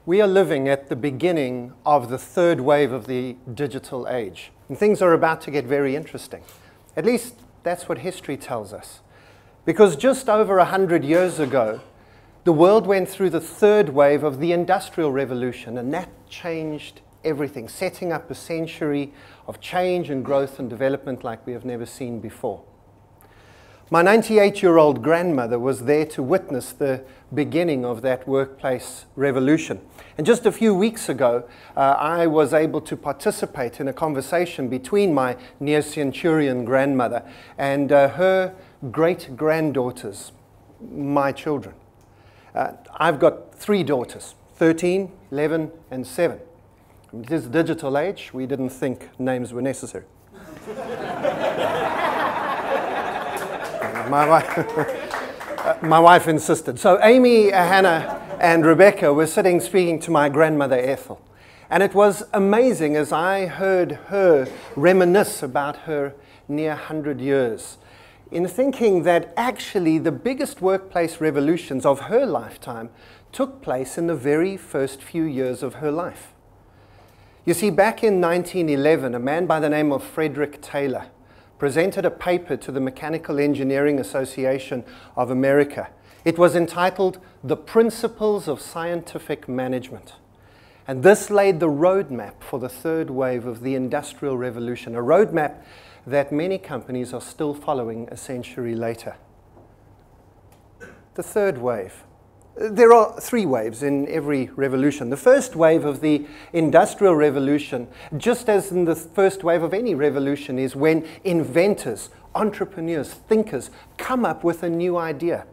We are living at the beginning of the third wave of the digital age. And things are about to get very interesting. At least that's what history tells us. Because just over 100 years ago, the world went through the third wave of the Industrial Revolution, and that changed everything, setting up a century of change and growth and development like we have never seen before. My 98-year-old grandmother was there to witness the beginning of that workplace revolution. And just a few weeks ago, I was able to participate in a conversation between my near-centurion grandmother and her great-granddaughters, my children. I've got 3 daughters, 13, 11, and 7. It is a digital age. We didn't think names were necessary. My wife insisted. So Amy, Hannah, and Rebecca were sitting speaking to my grandmother Ethel. And it was amazing as I heard her reminisce about her near 100 years in thinking that actually the biggest workplace revolutions of her lifetime took place in the very first few years of her life. You see, back in 1911, a man by the name of Frederick Taylor presented a paper to the Mechanical Engineering Association of America. It was entitled The Principles of Scientific Management. And this laid the roadmap for the third wave of the Industrial Revolution, a roadmap that many companies are still following a century later. The third wave. There are 3 waves in every revolution. The first wave of the Industrial Revolution, just as in the first wave of any revolution, is when inventors, entrepreneurs, thinkers come up with a new idea.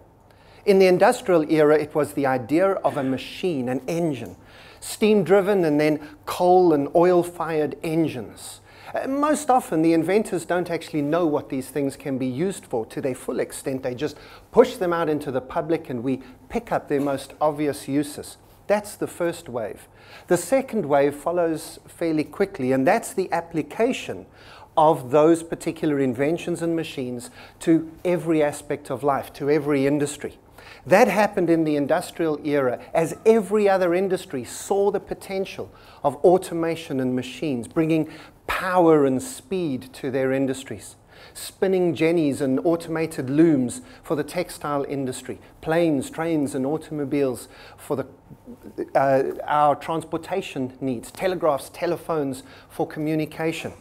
In the industrial era, it was the idea of a machine, an engine, steam-driven and then coal and oil-fired engines. Most often, the inventors don't actually know what these things can be used for to their full extent. They just push them out into the public and we pick up their most obvious uses. That's the first wave. The second wave follows fairly quickly, and that's the application of those particular inventions and machines to every aspect of life, to every industry. That happened in the industrial era as every other industry saw the potential of automation and machines, bringing power and speed to their industries. Spinning jennies and automated looms for the textile industry, planes, trains, and automobiles for our transportation needs, telegraphs, telephones for communication,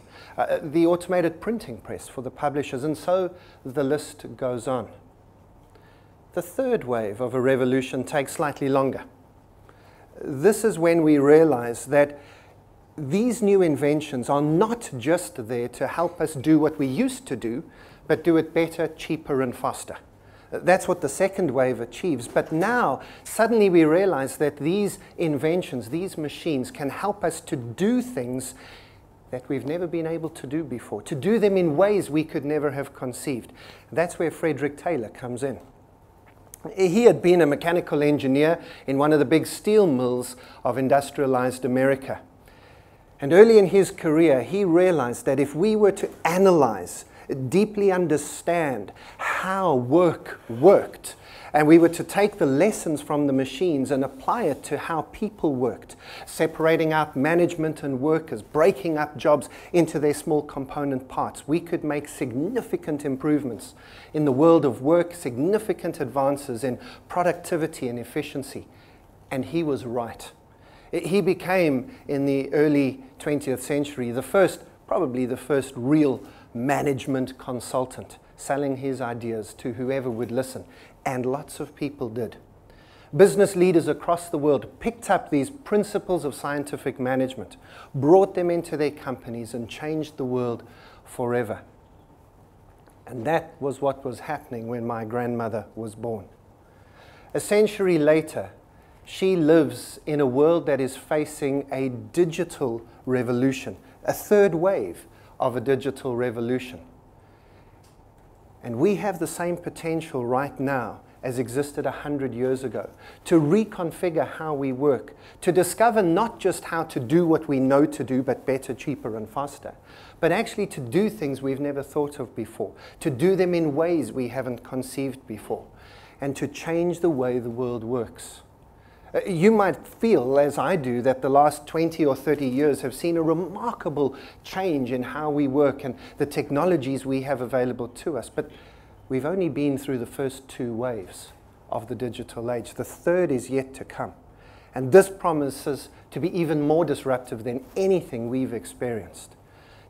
the automated printing press for the publishers, and so the list goes on. The third wave of a revolution takes slightly longer. This is when we realize that these new inventions are not just there to help us do what we used to do, but do it better, cheaper, and faster. That's what the second wave achieves. But now, suddenly we realize that these inventions, these machines, can help us to do things that we've never been able to do before, to do them in ways we could never have conceived. That's where Frederick Taylor comes in. He had been a mechanical engineer in one of the big steel mills of industrialized America. And early in his career, he realized that if we were to analyze, deeply understand how work worked, and we were to take the lessons from the machines and apply it to how people worked, separating out management and workers, breaking up jobs into their small component parts, we could make significant improvements in the world of work, significant advances in productivity and efficiency. And he was right. He became, in the early 20th century, probably the first real management consultant, selling his ideas to whoever would listen. And lots of people did. Business leaders across the world picked up these principles of scientific management, brought them into their companies, and changed the world forever. And that was what was happening when my grandmother was born. A century later, she lives in a world that is facing a digital revolution, a third wave of a digital revolution. And we have the same potential right now as existed 100 years ago, to reconfigure how we work, to discover not just how to do what we know to do, but better, cheaper, and faster, but actually to do things we've never thought of before, to do them in ways we haven't conceived before, and to change the way the world works. You might feel, as I do, that the last 20 or 30 years have seen a remarkable change in how we work and the technologies we have available to us. But we've only been through the first 2 waves of the digital age. The third is yet to come. And this promises to be even more disruptive than anything we've experienced.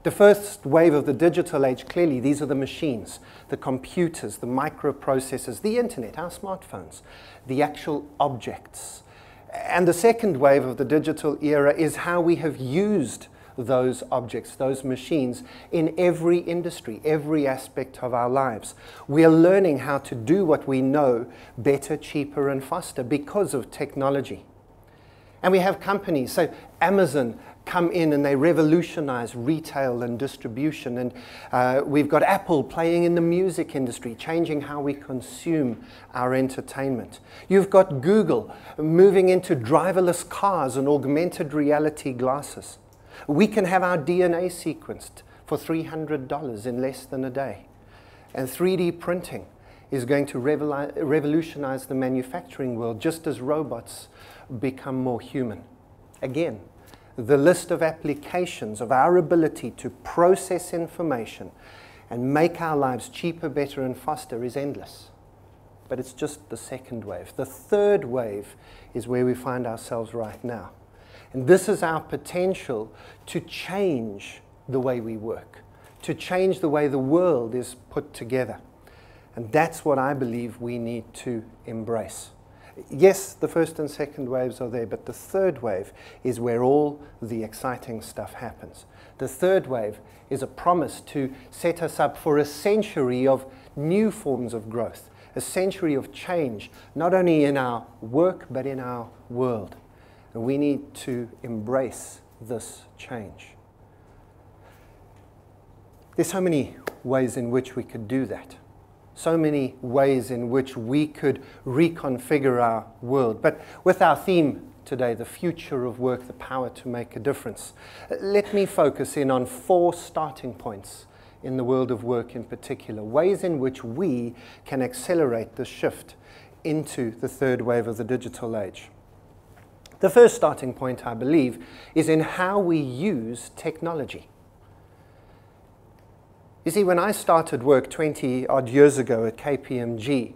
The first wave of the digital age, clearly, these are the machines, the computers, the microprocessors, the internet, our smartphones, the actual objects. And the second wave of the digital era is how we have used those objects, those machines, in every industry, every aspect of our lives. We are learning how to do what we know better, cheaper, and faster because of technology. And we have companies, so Amazon come in and they revolutionize retail and distribution. And we've got Apple playing in the music industry, changing how we consume our entertainment. You've got Google moving into driverless cars and augmented reality glasses. We can have our DNA sequenced for $300 in less than a day. And 3D printing is going to revolutionize the manufacturing world just as robots become more human. Again, the list of applications of our ability to process information and make our lives cheaper, better, and faster is endless. But it's just the second wave. The third wave is where we find ourselves right now. And this is our potential to change the way we work, to change the way the world is put together. And that's what I believe we need to embrace. Yes, the first and second waves are there, but the third wave is where all the exciting stuff happens. The third wave is a promise to set us up for a century of new forms of growth, a century of change, not only in our work, but in our world. And we need to embrace this change. There's so many ways in which we could do that. So many ways in which we could reconfigure our world. But with our theme today, the future of work, the power to make a difference, let me focus in on 4 starting points in the world of work in particular, ways in which we can accelerate the shift into the third wave of the digital age. The first starting point, I believe, is in how we use technology. You see, when I started work 20-odd years ago at KPMG,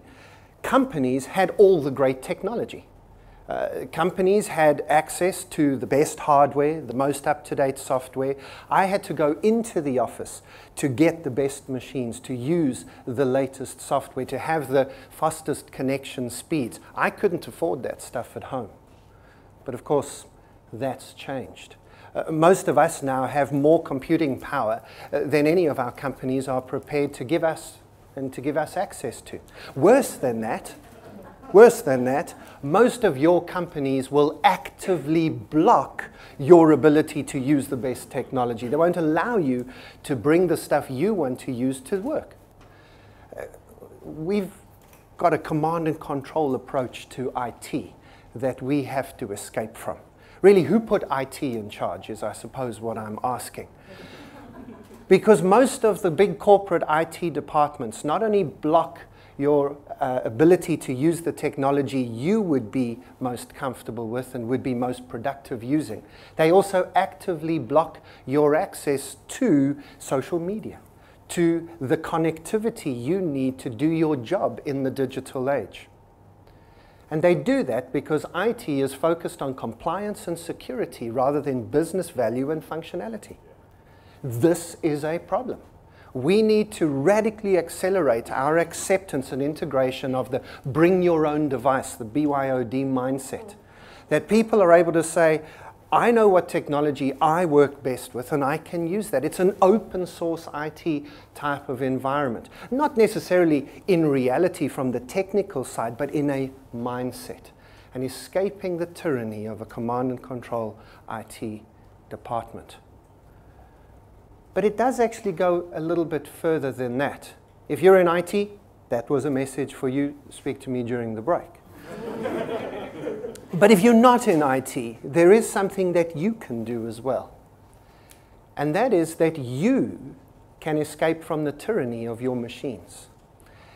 companies had all the great technology. Companies had access to the best hardware, the most up-to-date software. I had to go into the office to get the best machines, to use the latest software, to have the fastest connection speeds. I couldn't afford that stuff at home. But of course, that's changed. Most of us now have more computing power than any of our companies are prepared to give us and to give us access to. Worse than that, most of your companies will actively block your ability to use the best technology. They won't allow you to bring the stuff you want to use to work. We've got a command and control approach to IT that we have to escape from. Really, who put IT in charge is, I suppose, what I'm asking. Because most of the big corporate IT departments not only block your ability to use the technology you would be most comfortable with and would be most productive using, they also actively block your access to social media, to the connectivity you need to do your job in the digital age. And they do that because IT is focused on compliance and security rather than business value and functionality. This is a problem. We need to radically accelerate our acceptance and integration of the bring your own device, the BYOD mindset. That people are able to say, I know what technology I work best with and I can use that. It's an open source IT type of environment. Not necessarily in reality from the technical side, but in a mindset. And escaping the tyranny of a command and control IT department. But it does actually go a little bit further than that. If you're in IT, that was a message for you. Speak to me during the break. But if you're not in IT, there is something that you can do as well. And that is that you can escape from the tyranny of your machines.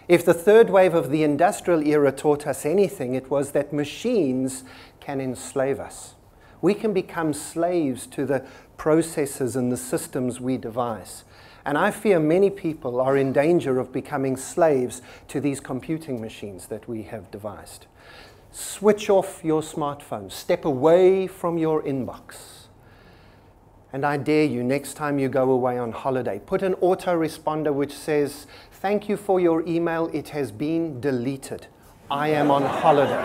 If the third wave of the industrial era taught us anything, it was that machines can enslave us. We can become slaves to the processes and the systems we devise. And I fear many people are in danger of becoming slaves to these computing machines that we have devised. Switch off your smartphone. Step away from your inbox. And I dare you, next time you go away on holiday, put an autoresponder which says, "Thank you for your email. It has been deleted. I am on holiday.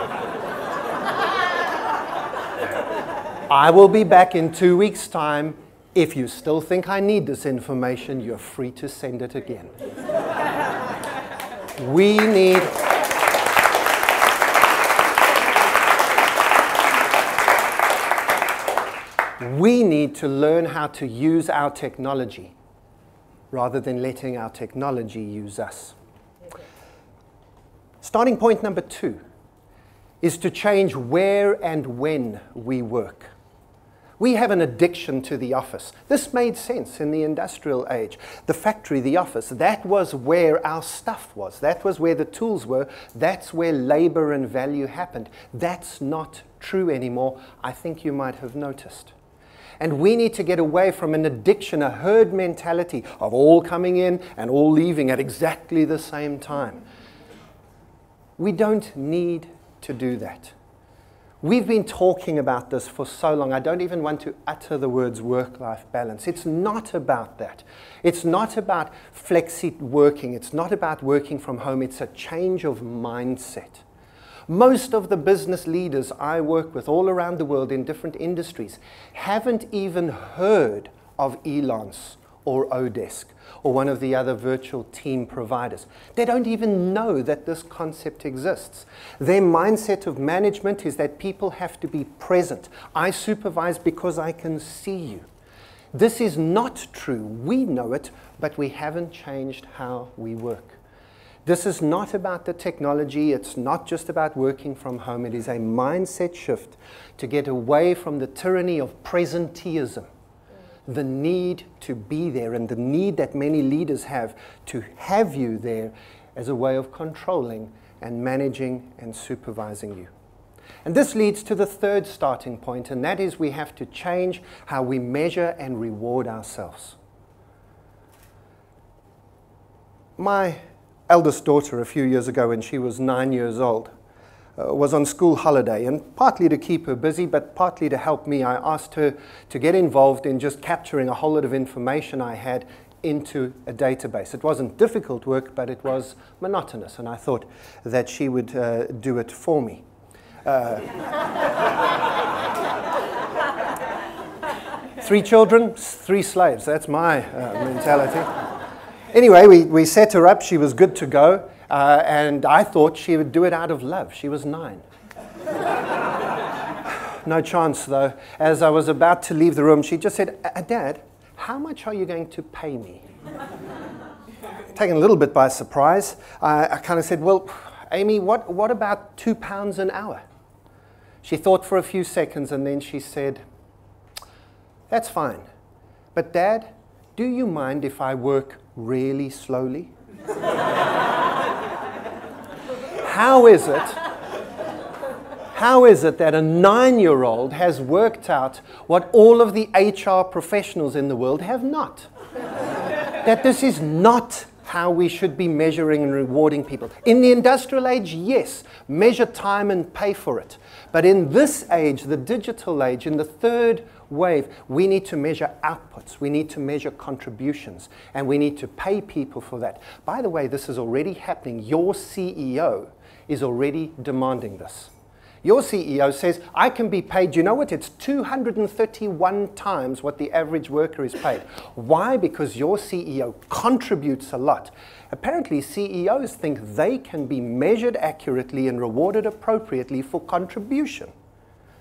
I will be back in 2 weeks' time. If you still think I need this information, you're free to send it again." We need to learn how to use our technology rather than letting our technology use us. Starting point number 2 is to change where and when we work. We have an addiction to the office. This made sense in the industrial age. The factory, the office, that was where our stuff was. That was where the tools were. That's where labor and value happened. That's not true anymore. I think you might have noticed. And we need to get away from an addiction, a herd mentality of all coming in and all leaving at exactly the same time. We don't need to do that. We've been talking about this for so long. I don't even want to utter the words work-life balance. It's not about that. It's not about flexi working. It's not about working from home. It's a change of mindset. Most of the business leaders I work with all around the world in different industries haven't even heard of Elance or Odesk or one of the other virtual team providers. They don't even know that this concept exists. Their mindset of management is that people have to be present. I supervise because I can see you. This is not true. We know it, but we haven't changed how we work. This is not about the technology. It's not just about working from home. It is a mindset shift to get away from the tyranny of presenteeism, the need to be there and the need that many leaders have to have you there as a way of controlling and managing and supervising you. And this leads to the third starting point, and that is we have to change how we measure and reward ourselves. My eldest daughter, a few years ago when she was 9 years old, was on school holiday, and partly to keep her busy, but partly to help me, I asked her to get involved in just capturing a whole lot of information I had into a database. It wasn't difficult work, but it was monotonous, and I thought that she would do it for me. 3 children, 3 slaves. That's my mentality. Anyway, we set her up. She was good to go. And I thought she would do it out of love. She was 9. No chance, though. As I was about to leave the room, she just said, "Dad, how much are you going to pay me?" Taken a little bit by surprise, I kind of said, "Well, Amy, what about £2 an hour?" She thought for a few seconds, and then she said, "That's fine. But Dad, do you mind if I work really slowly?" How is it that a 9-year-old has worked out what all of the HR professionals in the world have not? That this is not how we should be measuring and rewarding people. In the industrial age, yes, measure time and pay for it. But in this age, the digital age, in the third wave, we need to measure outputs, we need to measure contributions, and we need to pay people for that. By the way, this is already happening. Your CEO is already demanding this. Your CEO says, "I can be paid," you know what, it's 231 times what the average worker is paid. Why? Because your CEO contributes a lot. Apparently, CEOs think they can be measured accurately and rewarded appropriately for contribution.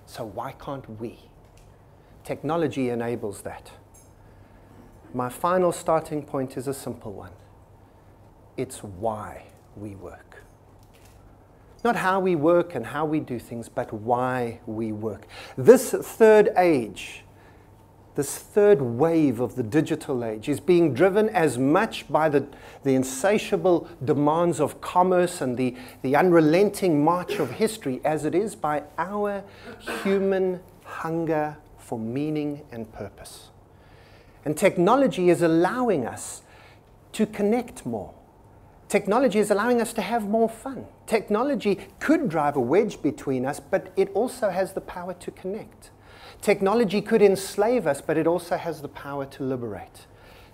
So why can't we? Technology enables that. My final starting point is a simple one. It's why we work. Not how we work and how we do things, but why we work. This third age, this third wave of the digital age is being driven as much by the insatiable demands of commerce and the unrelenting march of history as it is by our human hunger for meaning and purpose. And technology is allowing us to connect more. Technology is allowing us to have more fun. Technology could drive a wedge between us, but it also has the power to connect. Technology could enslave us, but it also has the power to liberate.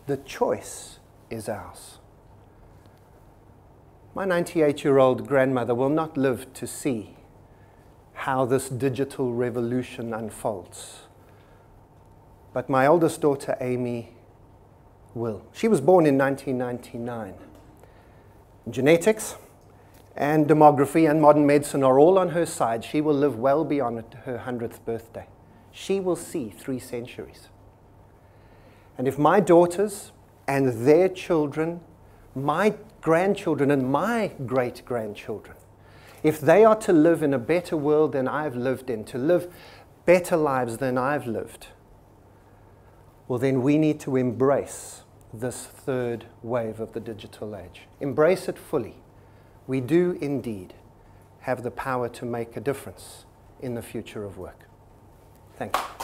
The choice is ours. My 98-year-old grandmother will not live to see how this digital revolution unfolds. But my oldest daughter, Amy, will. She was born in 1999. Genetics and demography and modern medicine are all on her side. She will live well beyond her 100th birthday. She will see 3 centuries. And if my daughters and their children, my grandchildren and my great-grandchildren, if they are to live in a better world than I've lived in, to live better lives than I've lived, well, then we need to embrace this third wave of the digital age. Embrace it fully. We do indeed have the power to make a difference in the future of work. Thank you.